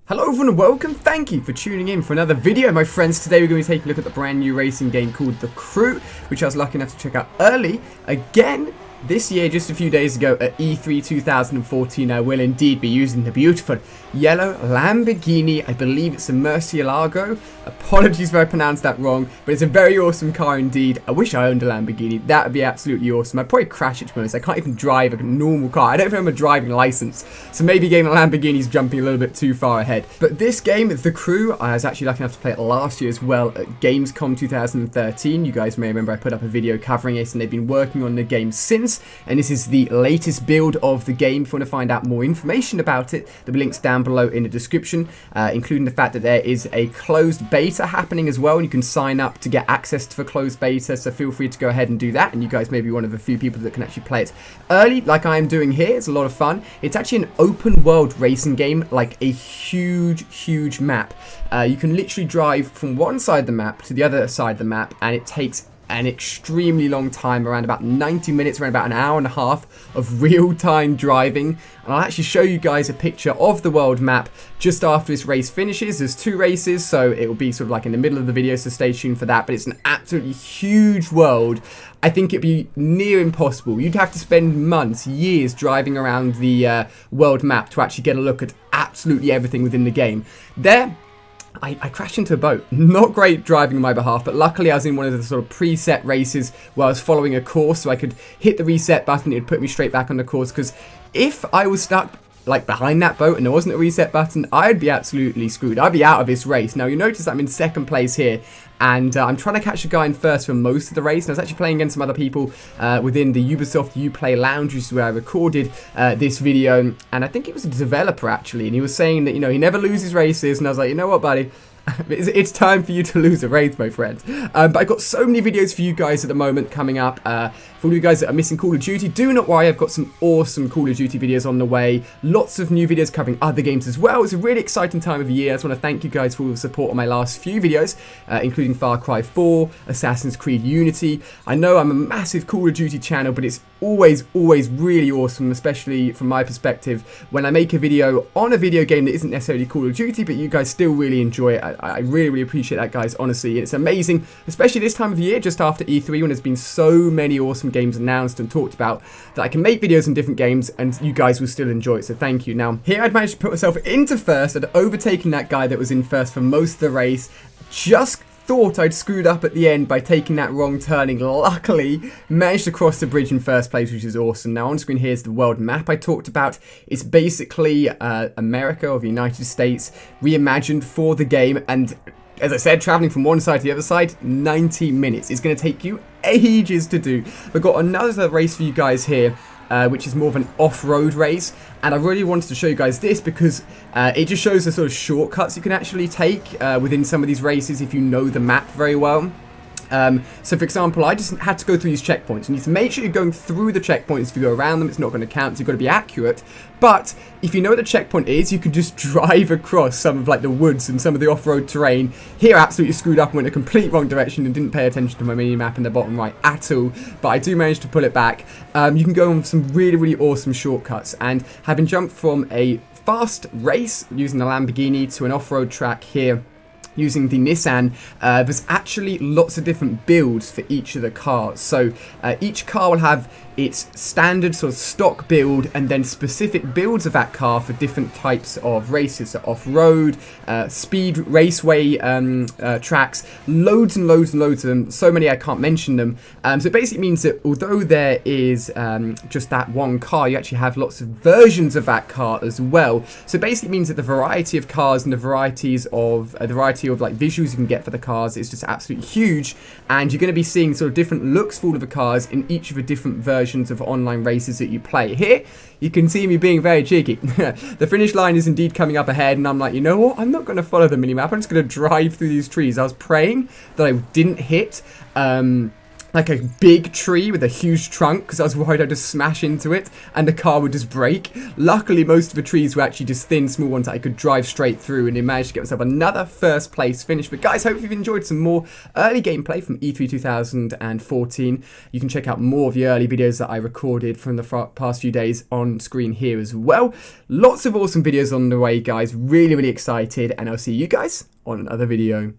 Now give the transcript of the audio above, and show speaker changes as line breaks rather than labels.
Hello everyone and welcome, thank you for tuning in for another video my friends. Today we're going to be taking a look at the brand new racing game called The Crew, which I was lucky enough to check out early, again, this year, just a few days ago at E3 2014. I will indeed be using the beautiful yellow Lamborghini. I believe it's a Murcielago. Apologies if I pronounced that wrong, but it's a very awesome car indeed. I wish I owned a Lamborghini. That would be absolutely awesome. I'd probably crash it, to be honest. I can't even drive a normal car. I don't even have a driving license, so maybe getting a Lamborghini is jumping a little bit too far ahead. But this game, The Crew, I was actually lucky enough to play it last year as well at Gamescom 2013. You guys may remember I put up a video covering it, and they've been working on the game since. And this is the latest build of the game. If you want to find out more information about it, there'll be links down below in the description, including the fact that there is a closed beta happening as well, and you can sign up to get access to the closed beta, so feel free to go ahead and do that, and you guys may be one of the few people that can actually play it early, like I am doing here. It's a lot of fun. It's actually an open world racing game, like a huge map. You can literally drive from one side of the map to the other side of the map, and it takes an extremely long time, around about 90 minutes, around about an hour and a half of real-time driving. And I'll actually show you guys a picture of the world map just after this race finishes. There's two races, so it will be sort of like in the middle of the video, so stay tuned for that. But it's an absolutely huge world. I think it'd be near impossible. You'd have to spend months, years driving around the world map to actually get a look at absolutely everything within the game. I crashed into a boat. Not great driving on my behalf, but luckily I was in one of the sort of preset races where I was following a course, so I could hit the reset button. It would put me straight back on the course, because if I was stuck like behind that boat and there wasn't a reset button, I'd be absolutely screwed. I'd be out of this race. Now you notice I'm in second place here, and I'm trying to catch a guy in first for most of the race. And I was actually playing against some other people within the Ubisoft Uplay Lounge, which is where I recorded this video. And I think it was a developer actually, and he was saying that, you know, he never loses races. And I was like, you know what, buddy? It's time for you to lose a race, my friend. But I've got so many videos for you guys at the moment coming up. For all you guys that are missing Call of Duty, do not worry, I've got some awesome Call of Duty videos on the way. Lots of new videos covering other games as well. It's a really exciting time of year. I just want to thank you guys for all the support on my last few videos, including Far Cry 4, Assassin's Creed Unity. I know I'm a massive Call of Duty channel, but it's always really awesome, especially from my perspective, when I make a video on a video game that isn't necessarily Call of Duty, but you guys still really enjoy it. I really appreciate that, guys, honestly. It's amazing, especially this time of year, just after E3, when there's been so many awesome games announced and talked about, that I can make videos on different games and you guys will still enjoy it, so thank you. Now, here I'd managed to put myself into first. I'd overtaken that guy that was in first for most of the race. Just thought I'd screwed up at the end by taking that wrong turning. Luckily, managed to cross the bridge in first place, which is awesome. Now on screen here's the world map I talked about. It's basically America, or the United States, reimagined for the game, and as I said, traveling from one side to the other side, 90 minutes. It's going to take you ages to do. We've got another race for you guys here, which is more of an off-road race, and I really wanted to show you guys this because it just shows the sort of shortcuts you can actually take within some of these races if you know the map very well. So for example, I just had to go through these checkpoints, and you need to make sure you're going through the checkpoints. If you go around them, it's not going to count, so you've got to be accurate. But if you know what the checkpoint is, you can just drive across some of like the woods and some of the off-road terrain. Here I absolutely screwed up and went a complete wrong direction and didn't pay attention to my mini-map in the bottom right at all, but I do manage to pull it back. You can go on some really awesome shortcuts, and having jumped from a fast race using the Lamborghini to an off-road track here using the Nissan, there's actually lots of different builds for each of the cars. So each car will have its standard sort of stock build, and then specific builds of that car for different types of races. So off-road, speed raceway tracks, loads and loads of them, so many I can't mention them. So it basically means that although there is just that one car, you actually have lots of versions of that car as well. So it basically means that the variety of cars and the variety of like visuals you can get for the cars is just absolutely huge, and you're going to be seeing sort of different looks for all of the cars in each of the different versions of online races that you play. Here you can see me being very cheeky. The finish line is indeed coming up ahead, and I'm like, you know what, I'm not going to follow the minimap, I'm just going to drive through these trees. I was praying that I didn't hit like a big tree with a huge trunk because I was worried I'd just smash into it and the car would just break. Luckily, most of the trees were actually just thin, small ones that I could drive straight through, and I managed to get myself another first place finish. But guys, hope you've enjoyed some more early gameplay from E3 2014. You can check out more of the early videos that I recorded from the past few days on screen here as well. Lots of awesome videos on the way, guys. Really, really excited, and I'll see you guys on another video.